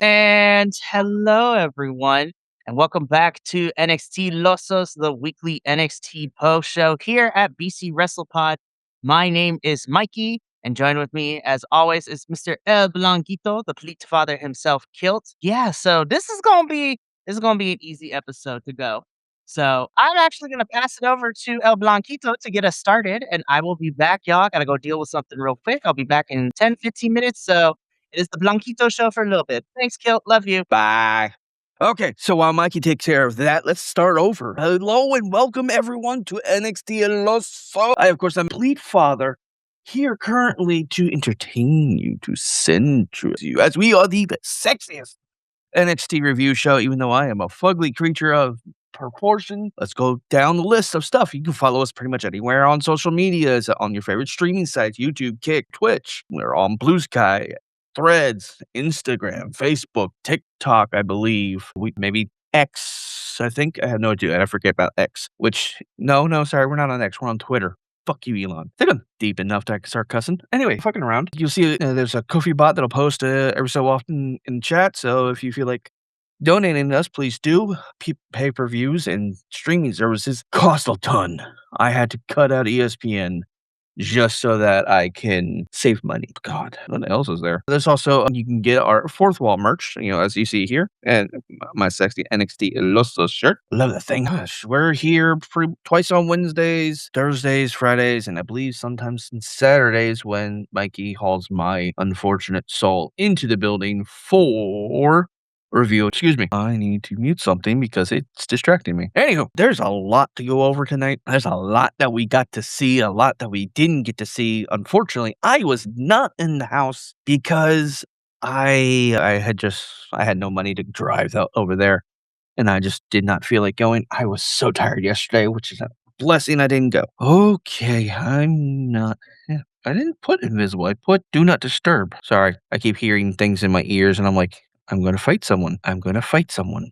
And hello, everyone, and welcome back to NXT Losos, the weekly NXT post show here at BC WrestlePod. My name is Mikey, and join with me, as always, is Mr. El Blanquito, the Pleat Father himself, Kilt. Yeah, so this is gonna be an easy episode to go. So I'm actually gonna pass it over to El Blanquito to get us started, and I will be back, y'all. I gotta go deal with something real quick. I'll be back in 10, 15 minutes. So it is the Blanquito show for a little bit. Thanks, Kilt. Love you. Bye. Okay, so while Mikey takes care of that, let's start over. Hello and welcome everyone to NXT Loso. I, of course, am Pleat Father, here currently to entertain you, to censure you, as we are the sexiest NXT review show, even though I am a fugly creature of proportion. Let's go down the list of stuff. You can follow us pretty much anywhere on social media, on your favorite streaming sites, YouTube, Kick, Twitch. We're on Blue Sky, Threads, Instagram, Facebook, TikTok, I believe. Maybe X, I think. I have no idea. I forget about X, sorry, we're not on X. We're on Twitter. Fuck you, Elon. I think I'm deep enough to start cussing. Anyway, fucking around. You'll see there's a Kofi bot that'll post every so often in chat. So if you feel like donating to us, please do. Pay-per-views and streaming services cost a ton. I had to cut out ESPN just so that I can save money. God, what else is there? There's also, you can get our fourth wall merch, as you see here, and my sexy NXT Loso shirt. Love that thing. Gosh, we're here twice on Wednesdays, Thursdays, Fridays, and I believe sometimes Saturdays when Mikey hauls my unfortunate soul into the building for review. Excuse me. I need to mute something because it's distracting me. Anywho, there's a lot to go over tonight. There's a lot that we got to see, a lot that we didn't get to see. Unfortunately, I was not in the house because I had no money to drive over there, and I just did not feel like going. I was so tired yesterday, which is a blessing I didn't go. Okay, I'm not. Yeah, I didn't put invisible. I put do not disturb. Sorry, I keep hearing things in my ears, and I'm like, I'm going to fight someone. I'm going to fight someone.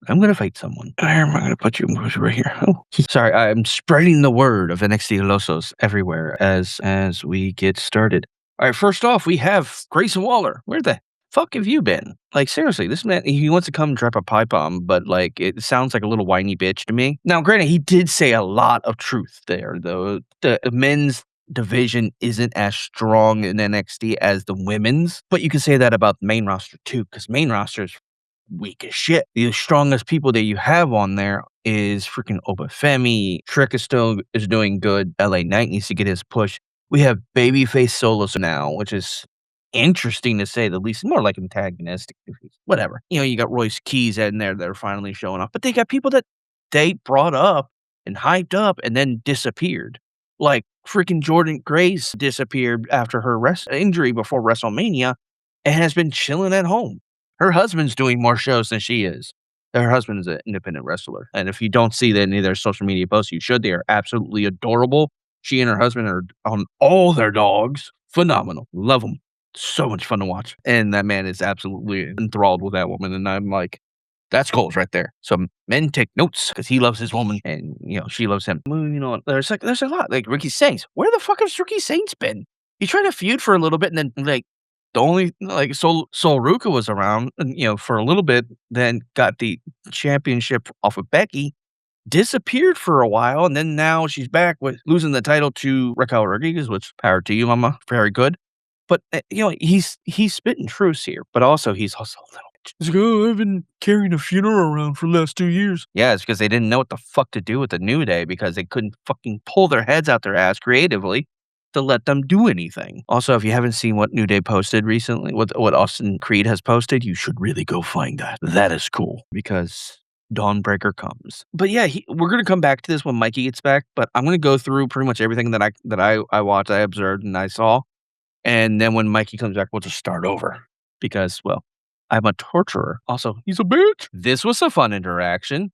I'm going to fight someone. I'm going to put you right here. Oh, sorry. I'm spreading the word of NXT Losos everywhere as we get started. All right. First off, we have Grayson Waller. Where the fuck have you been? Like, seriously, this man, he wants to come drop a pipe bomb, but like, it sounds like a little whiny bitch to me. Now, granted, he did say a lot of truth there, though. The men's division isn't as strong in NXT as the women's, but you can say that about the main roster too, because main roster is weak as shit. The strongest people that you have on there is freaking Obafemi. Trick is doing good. LA Knight needs to get his push. We have babyface solos now, which is interesting to say the least. More like antagonistic. Whatever. You got Royce Keys in there that are finally showing off, but they got people that they brought up and hyped up and then disappeared. Like freaking Jordan Grace disappeared after her injury before WrestleMania and has been chilling at home. Her husband's doing more shows than she is. Her husband is an independent wrestler. And if you don't see any of their social media posts, you should. They are absolutely adorable. She and her husband are on all their dogs. Phenomenal. Love them. So much fun to watch. And that man is absolutely enthralled with that woman. And I'm like, that's goals right there. So men take notes because he loves his woman and she loves him. There's a lot like Ricky Saints. Where the fuck has Ricky Saints been? He tried to feud for a little bit and then like the only like Sol Ruka was around and for a little bit, then got the championship off of Becky, disappeared for a while, and then now she's back with losing the title to Raquel Rodriguez, which power to you, mama. Very good. But he's spitting truths here, but also he's also a little. He's like, oh, I've been carrying a funeral around for the last 2 years. Yeah, it's because they didn't know what the fuck to do with the New Day because they couldn't fucking pull their heads out their ass creatively to let them do anything. Also, if you haven't seen what New Day posted recently, what Austin Creed has posted, you should really go find that. That is cool because Dawnbreaker comes. But yeah, we're gonna come back to this when Mikey gets back. But I'm gonna go through pretty much everything that I watched, I observed, and I saw. And then when Mikey comes back, we'll just start over because, well, I'm a torturer. Also, he's a bitch. This was a fun interaction.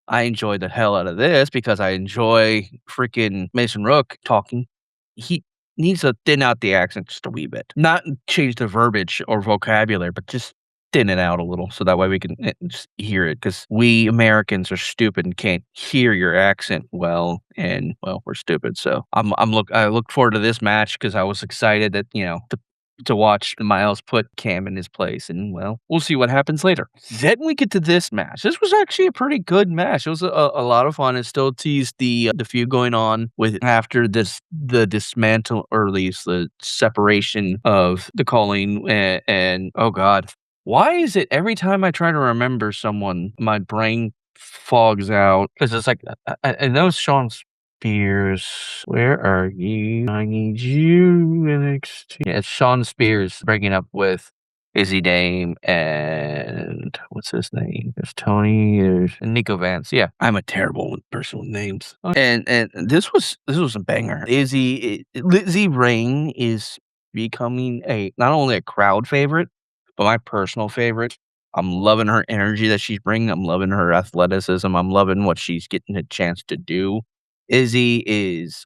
I enjoyed the hell out of this because I enjoy freaking Mason Rook talking. He needs to thin out the accent just a wee bit. Not change the verbiage or vocabulary, but just thin it out a little so that way we can just hear it. Because we Americans are stupid and can't hear your accent well, and well, we're stupid. So I look forward to this match because I was excited that the to watch Miles put Cam in his place, and well, we'll see what happens later. Then we get to this match. This was actually a pretty good match. It was a lot of fun. It still teased the feud going on with after the dismantle, or at least the separation of the calling, and oh god, why is it every time I try to remember someone, my brain fogs out? Because it's like I know Sean Spears, where are you? I need you, NXT. Yeah, it's Sean Spears breaking up with Izzy Dame and what's his name? There's Tony, there's Nico Vance. Yeah, I'm a terrible person with names. And this was a banger. Lizzie Ring is becoming a not only a crowd favorite, but my personal favorite. I'm loving her energy that she's bringing. I'm loving her athleticism. I'm loving what she's getting a chance to do. Izzy is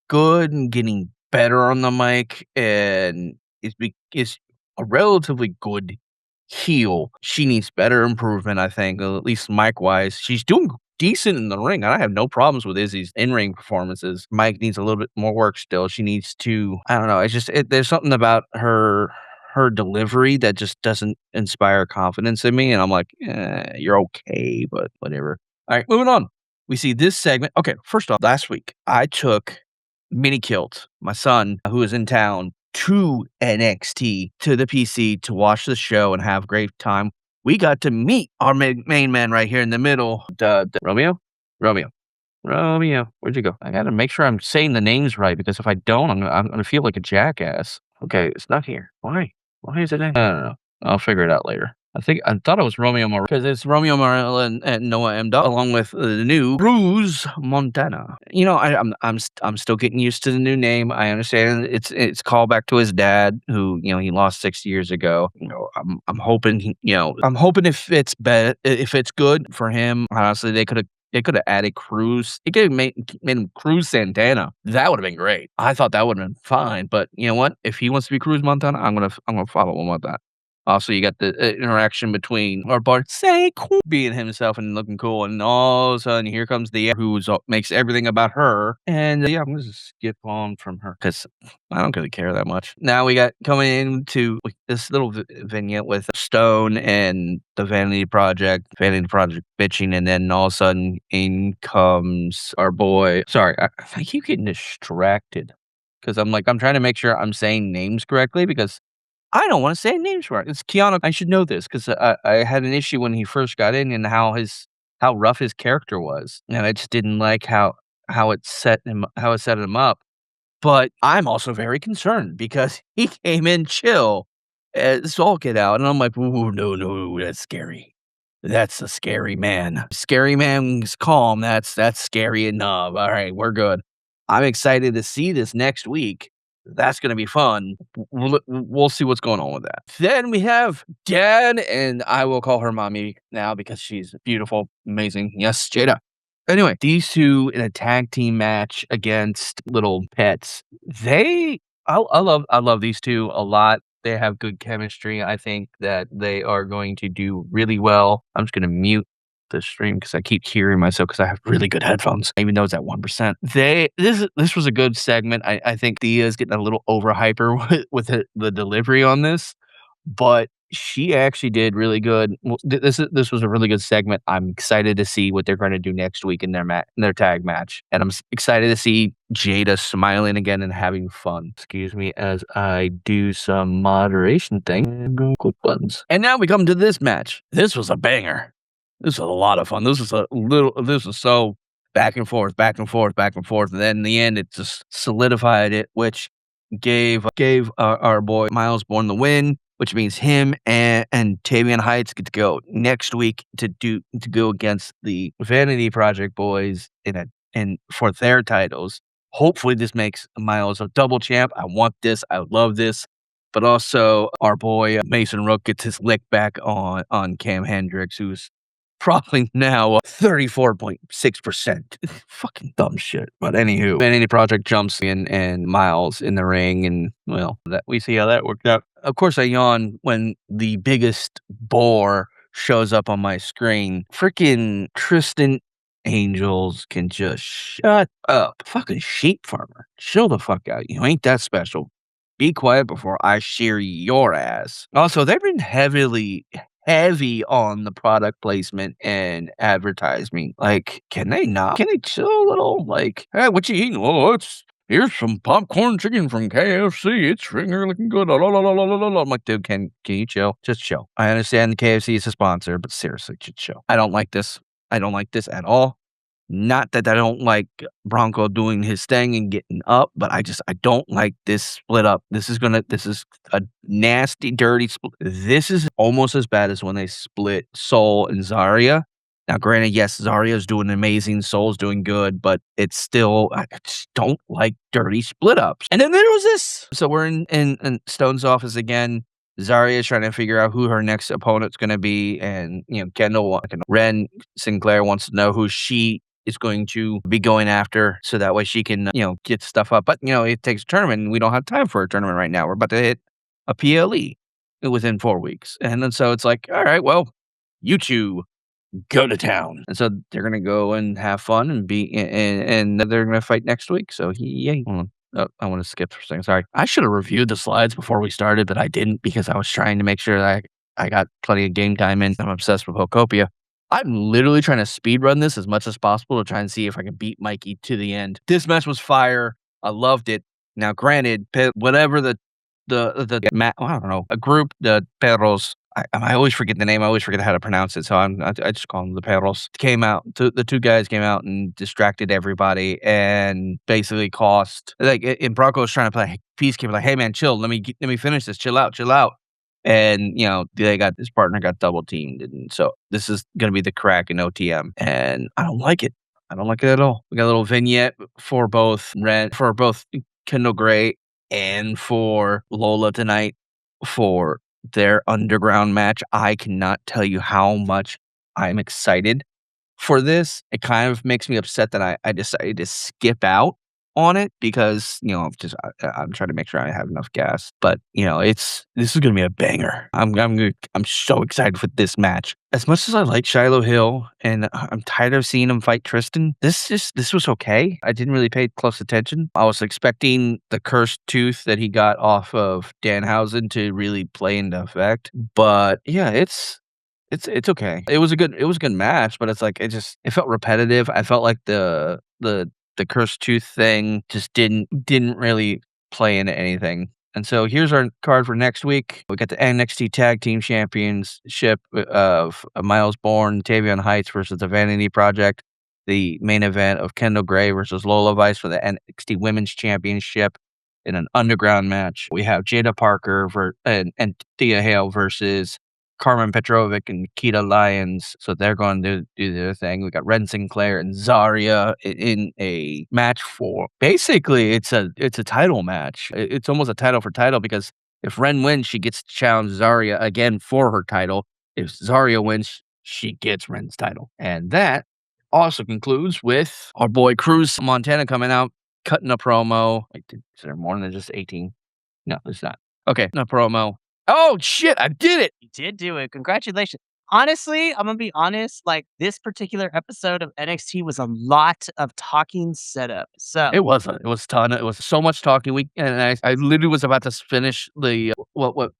good and getting better on the mic, and is a relatively good heel. She needs better improvement, I think, at least mic wise. She's doing decent in the ring. I have no problems with Izzy's in ring performances. Mike needs a little bit more work still. She needs to. I don't know. There's something about her delivery that just doesn't inspire confidence in me, and I'm like, you're okay, but whatever. All right, moving on. We see this segment. Okay, first off, last week I took Mini Kilt, my son, who was in town, to NXT to the PC to watch the show and have a great time. We got to meet our main man right here in the middle, Romeo. Romeo, where'd you go? I gotta make sure I'm saying the names right because if I don't, I'm gonna feel like a jackass. Okay, it's not here. Why? Why is it? I don't know. I'll figure it out later. I thought it was Romeo Morello because it's Romeo Morello and Noah M. Dog, along with the new Cruz Montana. You know, I'm still getting used to the new name. I understand it's callback to his dad, who he lost 6 years ago. I'm hoping I'm hoping if it's good for him. Honestly, they could have added Cruz. They could have made him Cruz Santana. That would have been great. I thought that would have been fine. But you know what? If he wants to be Cruz Montana, I'm gonna follow him with that. Also, you got the interaction between our Bart being himself and looking cool, and all of a sudden here comes the who makes everything about her. And yeah, I'm gonna just skip on from her because I don't really care that much. Now we got coming into this little vignette with Stone and the Vanity Project bitching, and then all of a sudden in comes our boy. Sorry, I keep getting distracted because I'm trying to make sure I'm saying names correctly because I don't wanna say names right. It's Keanu. I should know this 'cause I had an issue when he first got in and how rough his character was, and I just didn't like how it set him up. But I'm also very concerned because he came in chill as all get out, and I'm like, "Ooh, no, no, that's scary. That's a scary man. Scary man's calm, that's scary enough. Alright, we're good." I'm excited to see this next week. That's gonna be fun. We'll see what's going on with that. Then we have Dad, and I will call her mommy now because she's beautiful, amazing. Yes, Jada. Anyway, these two in a tag team match against little pets. I love these two a lot. They have good chemistry. I think that they are going to do really well. I'm just gonna mute the stream because I keep hearing myself because I have really good headphones, even though it's at 1%. This was a good segment. I think Thea's getting a little over hyper with the delivery on this, but she actually did really good. This was a really good segment. I'm excited to see what they're going to do next week in their tag match, and I'm excited to see Jada smiling again and having fun. Excuse me as I do some moderation thing and go click buttons. And now we come to this match. This was a banger. This was a lot of fun. This was so back and forth, back and forth, back and forth, and then in the end, it just solidified it, which gave our boy Miles Bourne the win, which means him and Tavian Heights get to go next week to go against the Vanity Project boys in for their titles. Hopefully, this makes Miles a double champ. I want this. I love this. But also, our boy Mason Rook gets his lick back on Cam Hendricks, who's probably now 34.6%. Fucking dumb shit. But anywho, Vanity Project jumps in and Miles in the ring, and well, that we see how that worked out. Of course, I yawn when the biggest bore shows up on my screen. Freaking Tristan Angels can just shut up. Fucking sheep farmer. Chill the fuck out. You ain't that special. Be quiet before I shear your ass. Also, they've been heavy on the product placement and advertising. Like, can they not? Can they chill a little? Like, hey, what you eating? Oh, here's some popcorn chicken from KFC. It's finger looking good. La, la, la, la, la, la, la. I'm like, dude, can you chill? Just chill. I understand the KFC is a sponsor, but seriously, just chill. I don't like this. I don't like this at all. Not that I don't like Bronco doing his thing and getting up, but I don't like this split up. This is a nasty, dirty split. This is almost as bad as when they split Soul and Zarya. Now, granted, yes, Zarya's doing amazing, Soul's doing good, but it's still, I just don't like dirty split ups. And then there was this. So we're in Stone's office again. Zarya is trying to figure out who her next opponent's going to be, and Ren Sinclair wants to know who she is going to be going after, so that way she can, get stuff up. But, it takes a tournament, and we don't have time for a tournament right now. We're about to hit a PLE within 4 weeks. And then so it's like, all right, well, you two go to town. And so they're going to go and have fun and and they're going to fight next week. So yay. Hold on. Oh, I want to skip for a second. Sorry. I should have reviewed the slides before we started, but I didn't because I was trying to make sure that I got plenty of game time in. I'm obsessed with Hokopia. I'm literally trying to speed run this as much as possible to try and see if I can beat Mikey to the end. This match was fire. I loved it. Now, granted, whatever I don't know, a group, the Perros. I always forget the name. I always forget how to pronounce it. So I just call them the Perros. The two guys came out and distracted everybody and basically cost, like, and Bronco was trying to play peacekeeper, like, hey man, chill. Let me finish this. Chill out. And, his partner got double teamed. And so this is going to be the crack in OTM. And I don't like it. I don't like it at all. We got a little vignette for both Kendall Gray and for Lola tonight for their underground match. I cannot tell you how much I'm excited for this. It kind of makes me upset that I decided to skip out on it because, I'm trying to make sure I have enough gas. But, this is going to be a banger. I'm so excited for this match. As much as I like Shiloh Hill and I'm tired of seeing him fight Tristan, this was okay. I didn't really pay close attention. I was expecting the cursed tooth that he got off of Danhausen to really play into effect. But yeah, it's okay. It was a good match, but it's like it felt repetitive. I felt like the cursed tooth thing just didn't really play into anything. And so here's our card for next week. We got the NXT Tag Team Championship of Miles Bourne, Tavion Heights versus the Vanity Project. The main event of Kendall Gray versus Lola Vice for the NXT Women's Championship in an underground match. We have Jada Parker and Thea Hale versus Carmen Petrovic and Nikita Lyons. So they're going to do their thing. We got Ren Sinclair and Zarya in a match for basically it's a title match. It's almost a title for title because if Ren wins, she gets to challenge Zarya again for her title. If Zarya wins, she gets Ren's title. And that also concludes with our boy Cruz Montana coming out, cutting a promo. Is there more than just 18? No, there's not. Okay, no promo. Oh, shit, I did it! You did do it. Congratulations. Honestly, I'm gonna be honest, like, this particular episode of NXT was a lot of talking setup. So It wasn't. It was a ton. It was so much talking. I literally was about to finish the what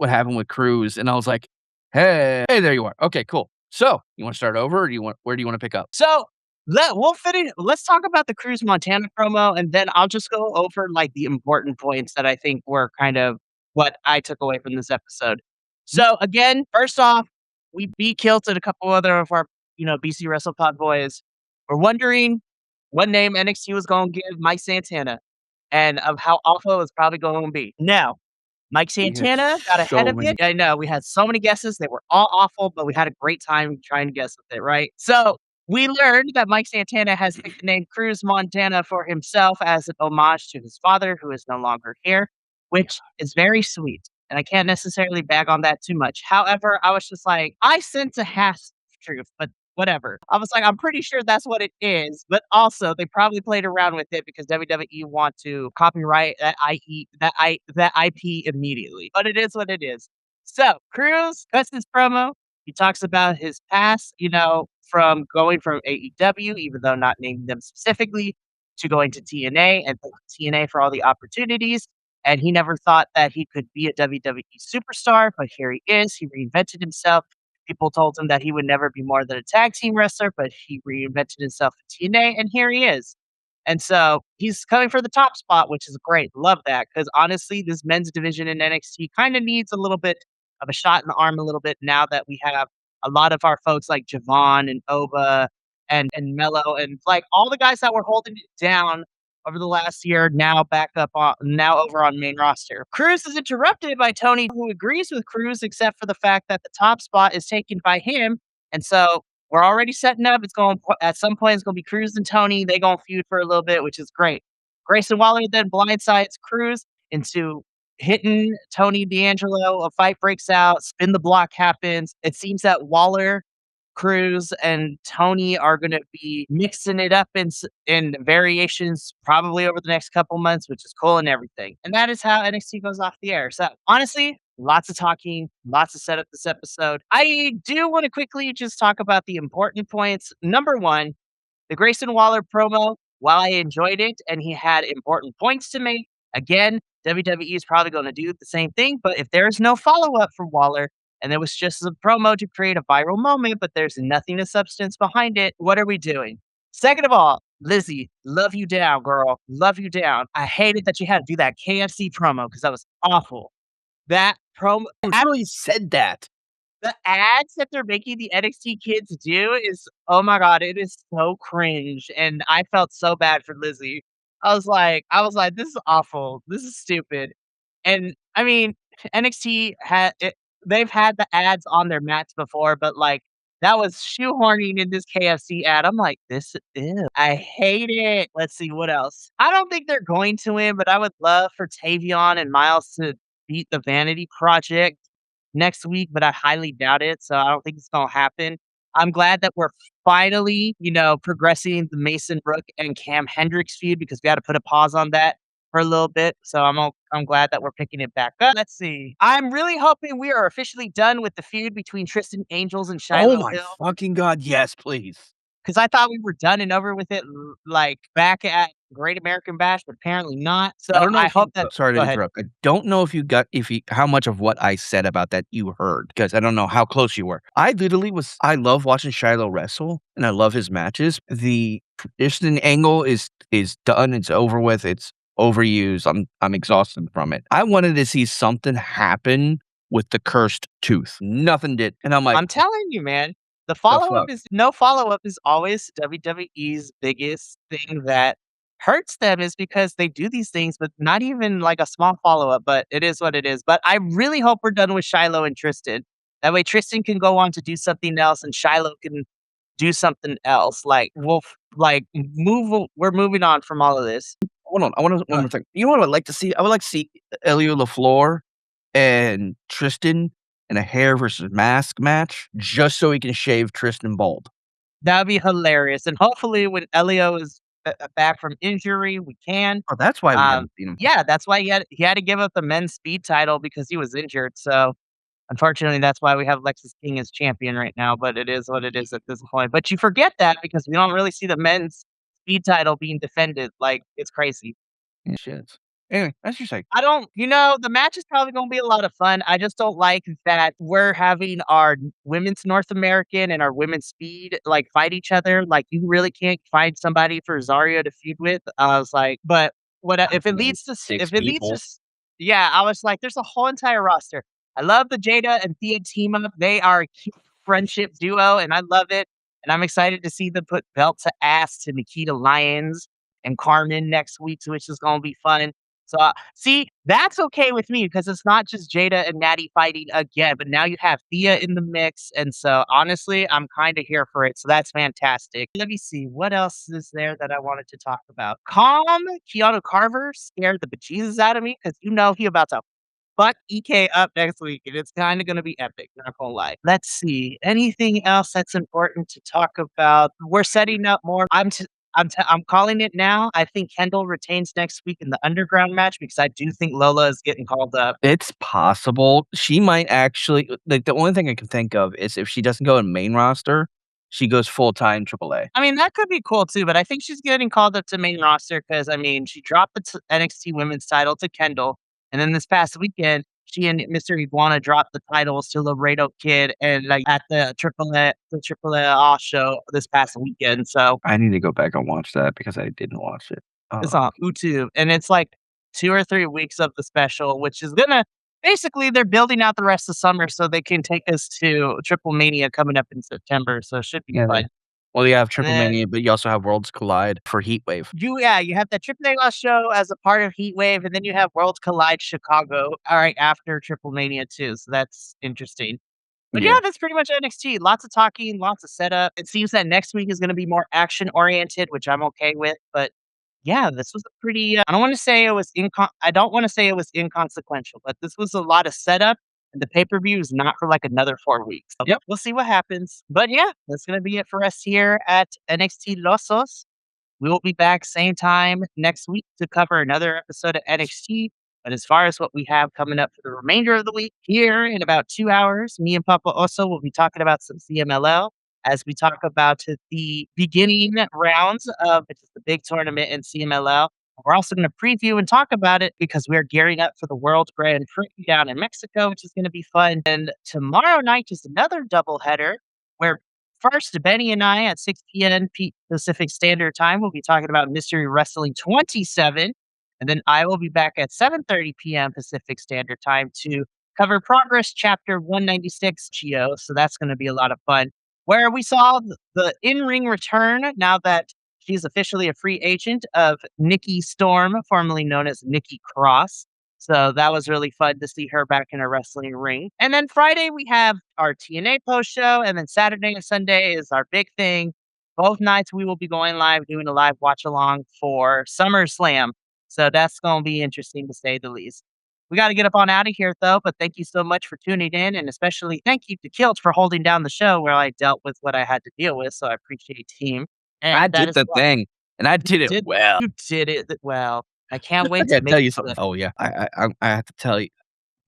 happened with Cruz, and I was like, hey, there you are. Okay, cool. So, you wanna start over, or where do you wanna pick up? So we'll fit in. Let's talk about the Cruz Montana promo, and then I'll just go over like the important points that I think were kind of what I took away from this episode. So again, first off, we kilted a couple other of our, BC WrestlePod boys. We're wondering what name NXT was going to give Mike Santana and of how awful it was probably going to be. Now, Mike Santana got ahead of it. I know we had so many guesses. They were all awful, but we had a great time trying to guess with it, right? So we learned that Mike Santana has picked the name Cruz Montana for himself as an homage to his father, who is no longer here, which is very sweet. And I can't necessarily bag on that too much. However, I was just like, I sense a half truth, but whatever. I was like, I'm pretty sure that's what it is. But also, they probably played around with it because WWE want to copyright that IP immediately. But it is what it is. So Cruz cuts his promo. He talks about his past, from going from AEW, even though not naming them specifically, to going to TNA and TNA for all the opportunities. and he never thought that he could be a WWE superstar, but here he is. He reinvented himself. People told him that he would never be more than a tag team wrestler, but he reinvented himself in TNA, and here he is. And so he's coming for the top spot, which is great. Love that because honestly, this men's division in NXT kind of needs a little bit of a shot in the arm, a little bit now that we have a lot of our folks like Javon and Oba and Mello and like all the guys that were holding it down over the last year now back up on now over on main roster. Cruz is interrupted by Tony, who agrees with Cruz, except for the fact that the top spot is taken by him. And so we're already setting up. It's going at some point. It's going to be Cruz and Tony. They going to feud for a little bit, which is great. Grayson Waller then blindsides Cruz into hitting Tony D'Angelo. A fight breaks out. Spin the block happens. It seems that Waller, Cruz, and Tony are going to be mixing it up in variations probably over the next couple months, which is cool and everything. And that is how NXT goes off the air. So honestly, lots of talking, lots to set up this episode. I do want to quickly just talk about the important points. Number one, the Grayson Waller promo, while I enjoyed it and he had important points to make, again, WWE is probably going to do the same thing. But if there is no follow up for Waller and there was just a promo to create a viral moment, but there's nothing of substance behind it, what are we doing? Second of all, Lizzie, love you down, girl. Love you down. I hated that you had to do that KFC promo because that was awful. That promo, Who really said that? the ads that they're making the NXT kids do is, oh my god, it is so cringe, and I felt so bad for Lizzie. I was like, "This is awful. This is stupid." And, I mean, NXT had it they've had the ads on their mats before, but, like, that was shoehorning in this KFC ad. I'm like, "This ew, I hate it." Let's see, what else? I don't think they're going to win, but I would love for Tavion and Miles to beat the Vanity Project next week, but I highly doubt it, so I don't think it's gonna happen. I'm glad that we're finally, progressing the Mason Brook and Cam Hendricks feud because we had to put a pause on that for a little bit. So I'm glad that we're picking it back up. Let's see. I'm really hoping we are officially done with the feud between Tristan Angels and Oh Shiloh my Hill fucking god, yes, please. because I thought we were done and over with it, like back at Great American Bash, but apparently not. So I don't know I if you hope that. sorry to Go ahead. interrupt. I don't know if you how much of what I said about that you heard, because I don't know how close you were. I love watching Shiloh wrestle, and I love his matches. The tradition angle is done, it's over with, it's overused. I'm exhausted from it. I wanted to see something happen with the cursed tooth. Nothing did. And I'm like, I'm telling you, man, the the follow-up fuck? is no follow-up is always WWE's biggest thing that hurts them is because they do these things, but not even like a small follow-up, but it is what it is. But I really hope we're done with Shiloh and Tristan. That way Tristan can go on to do something else and Shiloh can do something else. Like we're moving on from all of this. Hold on, I want one more thing. You know what I'd like to see? I would like to see Elio LaFleur and Tristan in a hair versus mask match, just so he can shave Tristan bald. That would be hilarious. And hopefully when Elio is back from injury, we can. Oh, that's why we haven't seen him. Yeah, that's why he had to give up the men's speed title because he was injured. So unfortunately, that's why we have Lexus King as champion right now. But it is what it is at this point. But you forget that because we don't really see the men's speed title being defended. Like it's crazy. Yeah, shit. Anyway, that's your say. I don't, the match is probably going to be a lot of fun. I just don't like that we're having our women's North American and our women's speed like fight each other. Like you really can't find somebody for Zario to feud with. I was like, but what if it leads to Six if it leads to people. yeah, I was like, there's a whole entire roster. I love the Jada and Thea team up. They are a cute friendship duo, and I love it. And I'm excited to see them put belt to ass to Nikita Lyons and Carmen next week, which is going to be fun. So, see, that's okay with me because it's not just Jada and Natty fighting again, but now you have Thea in the mix. And so, honestly, I'm kind of here for it. So, that's fantastic. Let me see. What else is there that I wanted to talk about? Calm Keanu Carver scared the bejesus out of me because he about to fuck EK up next week. And it's kind of going to be epic. Not going to lie. Let's see. Anything else that's important to talk about? We're setting up more. I'm calling it now. I think Kendall retains next week in the underground match because I do think Lola is getting called up. It's possible. She might actually like, the only thing I can think of is if she doesn't go in main roster, she goes full-time AAA. I mean, that could be cool too, but I think she's getting called up to main roster because I mean, she dropped the NXT Women's title to Kendall. And then this past weekend, she and Mr. Iguana dropped the titles to Laredo Kid and like at the Triple A show this past weekend. So I need to go back and watch that because I didn't watch it. it's on YouTube, and it's like 2 or 3 weeks of the special, which is gonna basically, they're building out the rest of summer so they can take us to Triple Mania coming up in September, so it should be Yeah, fun. well, you have And Triple then Mania, but you also have Worlds Collide for Heatwave. you have that Triple A show as a part of Heatwave, and then you have Worlds Collide Chicago, alright, after Triple Mania too, so that's interesting. But yeah, Yeah. that's pretty much NXT. Lots of talking, lots of setup. It seems that next week is gonna be more action oriented, which I'm okay with, but yeah, this was a pretty, I don't wanna say it was I don't wanna say it was inconsequential, but this was a lot of setup, and the pay-per-view is not for, like, another 4 weeks. So, Yep. we'll see what happens. But yeah, that's gonna be it for us here at NXT Losos. We will be back same time next week to cover another episode of NXT. But as far as what we have coming up for the remainder of the week, here in about 2 hours, me and Papa Oso will be talking about some CMLL as we talk about the beginning rounds of which is the big tournament in CMLL. We're also going to preview and talk about it because we're gearing up for the World Grand Prix down in Mexico, which is going to be fun. And tomorrow night is another doubleheader where first, Benny and I at 6 p.m. Pacific Standard Time will be talking about Mystery Wrestling 27. And then I will be back at 7:30 p.m. Pacific Standard Time to cover Progress Chapter 196 Geo. So that's going to be a lot of fun. Where we saw the in-ring return now that she's officially a free agent of Nikki Storm, formerly known as Nikki Cross. So that was really fun to see her back in a wrestling ring. And then Friday we have our TNA post show, and then Saturday and Sunday is our big thing. Both nights we will be going live, doing a live watch along for SummerSlam. So that's going to be interesting to say the least. We got to get up on out of here though, but thank you so much for tuning in, and especially thank you to Kilt for holding down the show where I dealt with what I had to deal with. So I appreciate team. I And that did is the what thing, and I did it did well. you did it well. I can't I wait to gotta make tell you it something. the Oh, yeah. I have to tell you.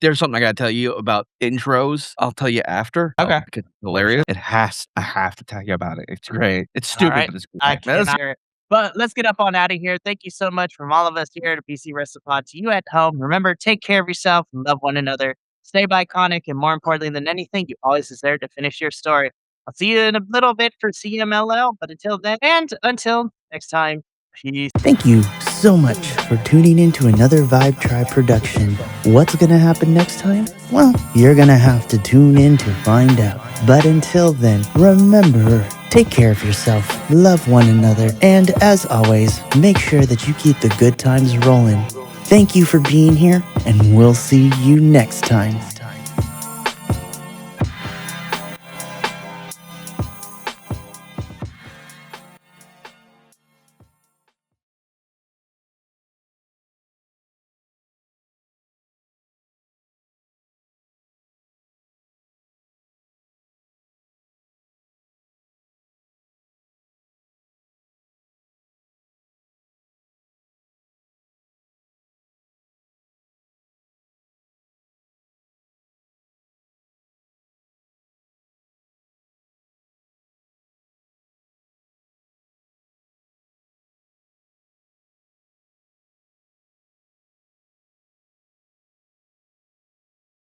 There's something I gotta tell you about intros. I'll tell you after. okay. Because it's For sure. hilarious. I have to tell you about it. It's great. It's All stupid, right. but it's I great. cannot hear it. But let's get up on out of here. Thank you so much from all of us here at BC WrestlePod to you at home. Remember, take care of yourself and love one another. Stay iconic, and more importantly than anything, you always deserve to finish your story. I'll see you in a little bit for CMLL, but until then, and until next time, peace. Thank you so much for tuning in to another Vibe Tribe production. What's gonna happen next time? Well, you're gonna have to tune in to find out. But until then, remember, take care of yourself, love one another, and as always, make sure that you keep the good times rolling. Thank you for being here, and we'll see you next time.